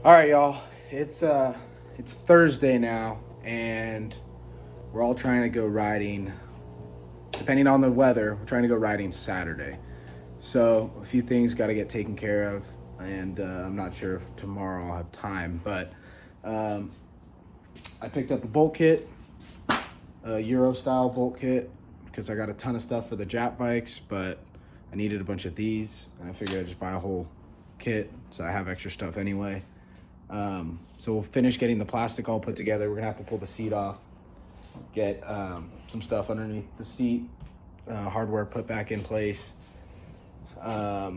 All right, y'all. It's Thursday now, and we're all trying to go riding. Depending on the weather, we're trying to go riding Saturday. So a few things got to get taken care of, and I'm not sure if tomorrow I'll have time. But I picked up a bolt kit, a Euro style bolt kit, because I got a ton of stuff for the Jap bikes, but I needed a bunch of these, and I figured I'd just buy a whole kit so I have extra stuff anyway. So we'll finish getting the plastic all put together. We're gonna have to pull the seat off, get some stuff underneath the seat, hardware put back in place. Air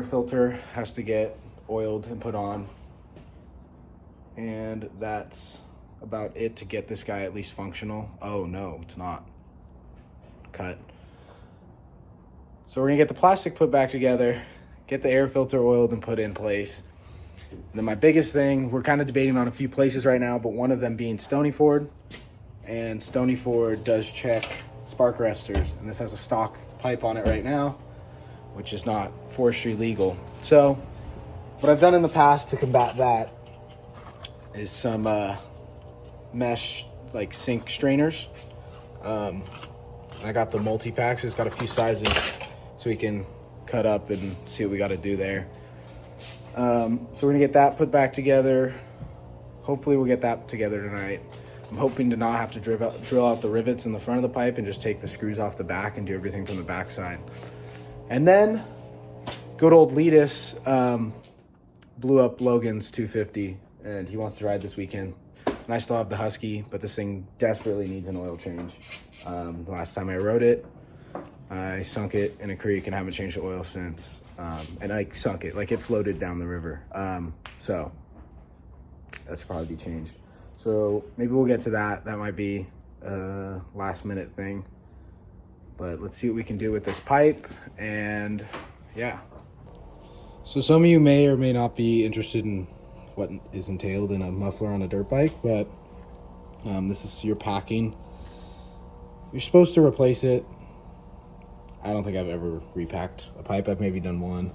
filter has to get oiled and put on, and that's about it to get this guy at least functional. Oh no, it's not. Cut. So we're gonna get the plastic put back together, get the air filter oiled and put in place. And then my biggest thing, we're kind of debating on a few places right now, but one of them being Stonyford. And Stonyford does check spark arresters, and this has a stock pipe on it right now, which is not forestry legal. So what I've done in the past to combat that is some mesh like sink strainers. I got the multi-packs. It's got a few sizes so we can cut up and see what we got to do there. So we're gonna get that put back together. Hopefully we'll get that together tonight. I'm hoping to not have to drill out the rivets in the front of the pipe and just take the screws off the back and do everything from the back side. And then good old Letus blew up Logan's 250 and he wants to ride this weekend. And I still have the Husky, but this thing desperately needs an oil change. The last time I rode it, I sunk it in a creek and haven't changed the oil since. And I sunk it, like it floated down the river. So that's probably be changed. So maybe we'll get to that. That might be a last minute thing. But let's see what we can do with this pipe. And yeah. So some of you may or may not be interested in what is entailed in a muffler on a dirt bike, but this is your packing. You're supposed to replace it. I don't think I've ever repacked a pipe. I've maybe done one.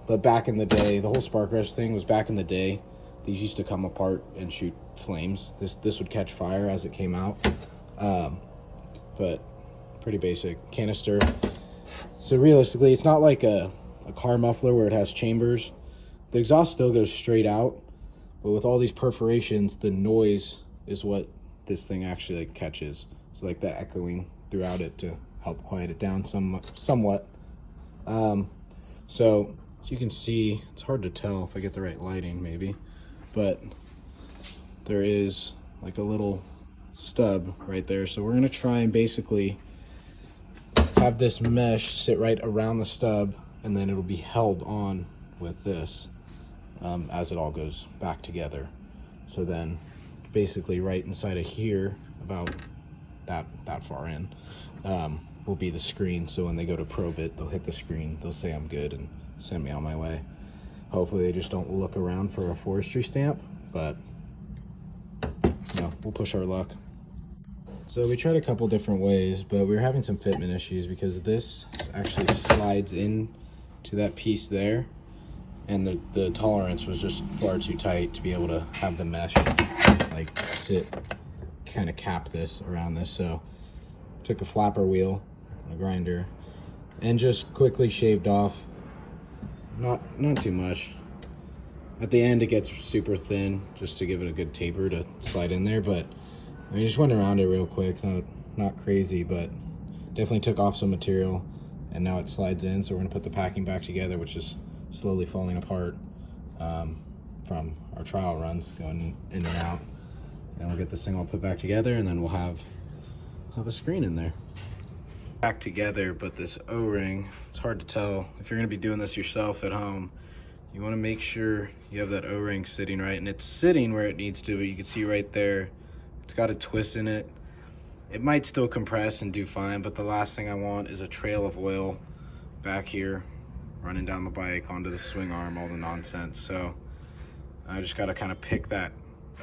But back in the day, the whole spark rush thing was back in the day. These used to come apart and shoot flames. This would catch fire as it came out. But pretty basic canister. So realistically, it's not like a car muffler where it has chambers. The exhaust still goes straight out, but with all these perforations, the noise is what this thing actually like catches. It's like the echoing throughout it to help quiet it down somewhat. So as you can see, it's hard to tell if I get the right lighting maybe, but there is like a little stub right there. So we're gonna try and basically have this mesh sit right around the stub, and then it'll be held on with this as it all goes back together. So then basically right inside of here, about that far in, will be the screen. So when they go to probe it, they'll hit the screen, they'll say I'm good and send me on my way. Hopefully they just don't look around for a forestry stamp, but you know, we'll push our luck. So we tried a couple different ways, but we were having some fitment issues because this actually slides in to that piece there, and the tolerance was just far too tight to be able to have the mesh like sit, kind of cap this around this. So took a flapper wheel, a grinder, and just quickly shaved off, not too much. At the end it gets super thin just to give it a good taper to slide in there, but I mean, just went around it real quick, not crazy, but definitely took off some material, and now it slides in. So we're gonna put the packing back together, which is slowly falling apart from our trial runs going in and out. And we'll get this thing all put back together, and then we'll have a screen in there. Back together, but this O-ring, it's hard to tell. If you're gonna be doing this yourself at home, you wanna make sure you have that O-ring sitting right, and it's sitting where it needs to, but you can see right there, it's got a twist in it. It might still compress and do fine, but the last thing I want is a trail of oil back here running down the bike onto the swing arm, all the nonsense. So I just gotta kind of pick that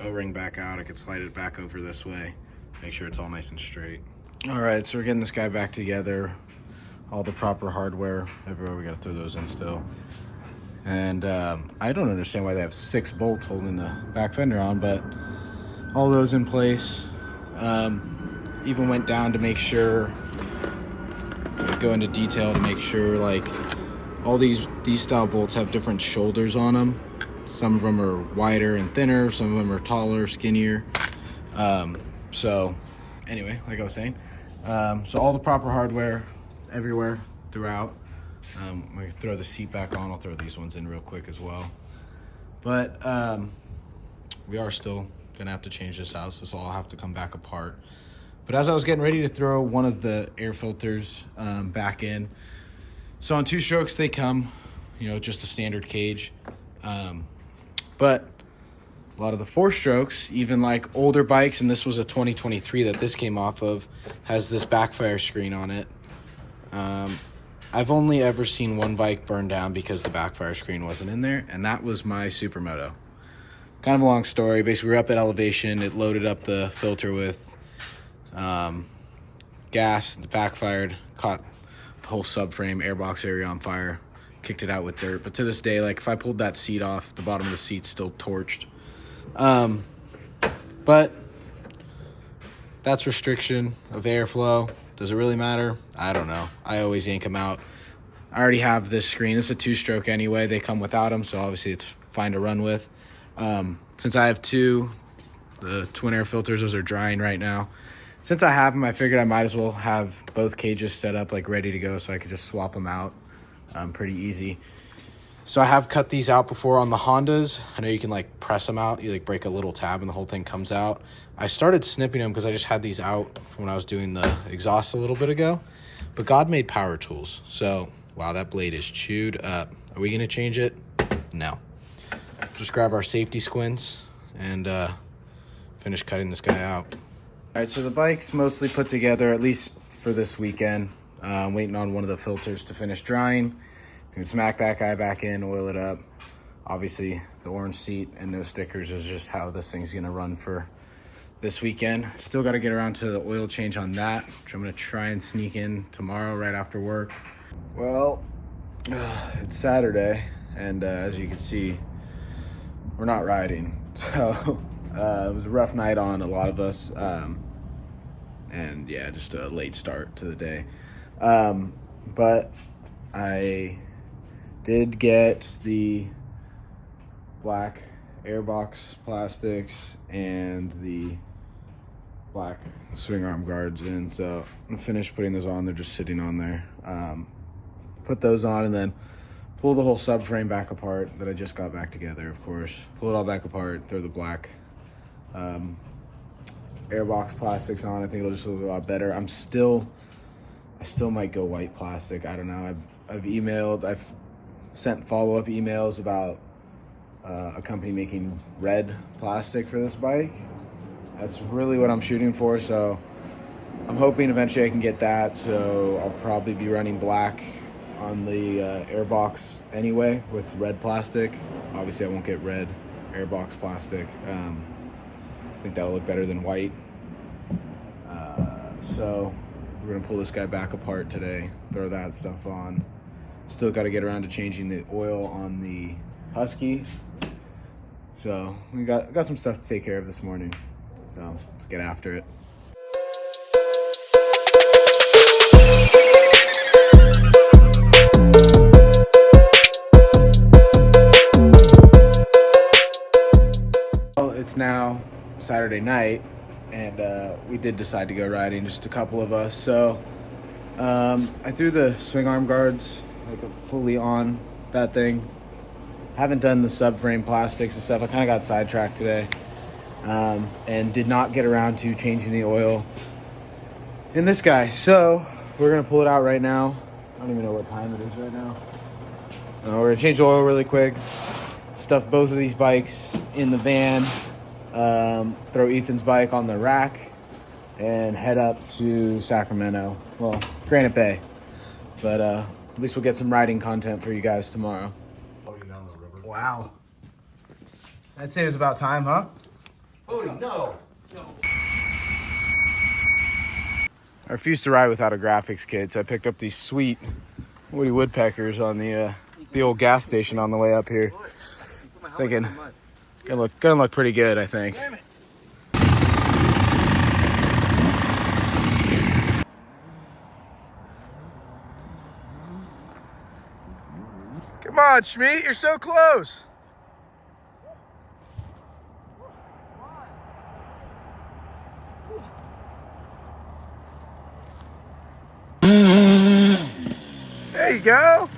O-ring back out. I could slide it back over this way, make sure it's all nice and straight. All right, so we're getting this guy back together, all the proper hardware everywhere. We gotta throw those in still. And I don't understand why they have 6 bolts holding the back fender on, but all those in place. Even went down to make sure, go into detail to make sure, like, all these style bolts have different shoulders on them. Some of them are wider and thinner, some of them are taller, skinnier. So anyway, like I was saying, so all the proper hardware everywhere throughout. I'm gonna throw the seat back on. I'll throw these ones in real quick as well. But we are still gonna have to change this out, so this will all have to come back apart. But as I was getting ready to throw one of the air filters back in, so on 2 strokes they come, you know, just a standard cage. But a lot of the 4 strokes, even like older bikes, and this was a 2023 that this came off of, has this backfire screen on it. I've only ever seen one bike burn down because the backfire screen wasn't in there, and that was my Supermoto. Kind of a long story. Basically, we were up at elevation. It loaded up the filter with gas. It backfired, caught the whole subframe, airbox area on fire, kicked it out with dirt. But to this day, like, if I pulled that seat off, the bottom of the seat's still torched. But that's restriction of airflow. Does it really matter? I don't know. I always yank them out. I already have this screen. It's a 2-stroke anyway. They come without them, so obviously it's fine to run with. Since I have 2, the twin air filters, those are drying right now. Since I have them, I figured I might as well have both cages set up, like, ready to go, so I could just swap them out pretty easy. So I have cut these out before on the Hondas. I know you can, like, press them out. You, like, break a little tab and the whole thing comes out. I started snipping them because I just had these out when I was doing the exhaust a little bit ago. But God made power tools. So, wow, that blade is chewed up. Are we going to change it? No. Just grab our safety squints and finish cutting this guy out. All right, so the bike's mostly put together, at least for this weekend. Waiting on one of the filters to finish drying. You can smack that guy back in, oil it up. Obviously, the orange seat and no stickers is just how this thing's gonna run for this weekend. Still gotta get around to the oil change on that, which I'm gonna try and sneak in tomorrow right after work. Well, it's Saturday, and as you can see, we're not riding. So it was a rough night on a lot of us. And yeah, just a late start to the day. But I did get the black airbox plastics and the black swing arm guards in, so I'm finished putting those on. They're just sitting on there. Put those on and then pull the whole subframe back apart that I just got back together, of course. Pull it all back apart, throw the black airbox plastics on. I think it'll just look a lot better. I still might go white plastic. I don't know. I've sent follow-up emails about a company making red plastic for this bike. That's really what I'm shooting for, so I'm hoping eventually I can get that. So I'll probably be running black on the airbox anyway with red plastic. Obviously I won't get red airbox plastic. I think that'll look better than white. So we're gonna pull this guy back apart today, throw that stuff on. Still got to get around to changing the oil on the Husky. So we got some stuff to take care of this morning. So let's get after it. Well, it's now Saturday night, and we did decide to go riding, just a couple of us. So I threw the swing arm guards like fully on that thing. Haven't done the subframe plastics and stuff. I kind of got sidetracked today and did not get around to changing the oil in this guy. So we're gonna pull it out right now. I don't even know what time it is right now. We're gonna change the oil really quick, stuff both of these bikes in the van, throw Ethan's bike on the rack, and head up to Sacramento. Well, Granite Bay. But at least we'll get some riding content for you guys tomorrow. Wow. I'd say it was about time, huh? Oh, no. I refused to ride without a graphics kit, so I picked up these sweet Woody Woodpeckers on the the old gas station on the way up here. Thinking gonna look pretty good, I think. Come on, Schmeat, you're so close. There you go.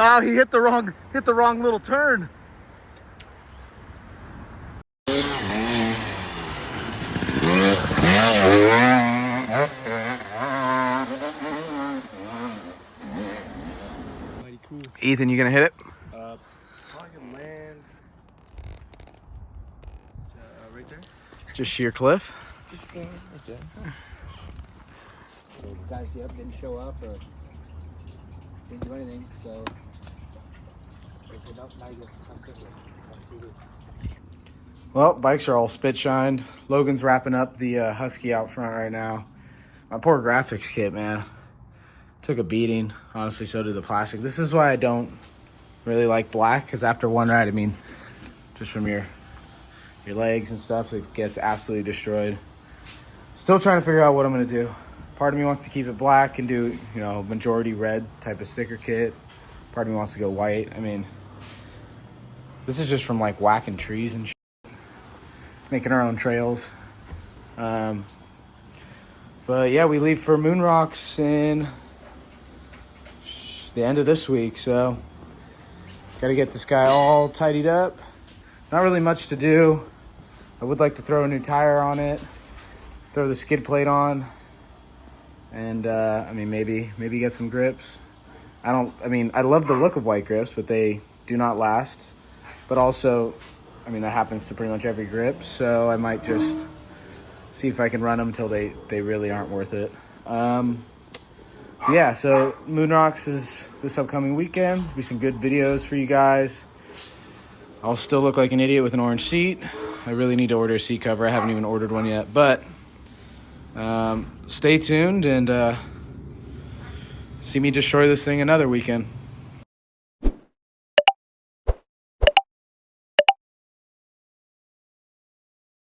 Oh, he hit the wrong little turn. Mighty cool. Ethan, you gonna hit it? Probably gonna land right there. Just sheer cliff. Just right there. So the guys didn't show up or didn't do anything, so they said, "Nope, now you get to come sit here. Come see it." Well, bikes are all spit shined. Logan's wrapping up the Husky out front right now. My poor graphics kit, man. Took a beating. Honestly, so did the plastic. This is why I don't really like black, because after one ride, I mean, just from your legs and stuff, it gets absolutely destroyed. Still trying to figure out what I'm going to do. Part of me wants to keep it black and do, majority red type of sticker kit. Part of me wants to go white. I mean, this is just from like whacking trees and shit, making our own trails. But yeah, we leave for Moon Rocks in the end of this week, so got to get this guy all tidied up. Not really much to do. I would like to throw a new tire on it, throw the skid plate on, and maybe get some grips. I love the look of white grips, but they do not last. But also, that happens to pretty much every grip, so I might just see if I can run them until they really aren't worth it. Yeah, so Moon Rocks is this upcoming weekend. There'll be some good videos for you guys. I'll still look like an idiot with an orange seat. I really need to order a seat cover. I haven't even ordered one yet, but stay tuned and see me destroy this thing another weekend.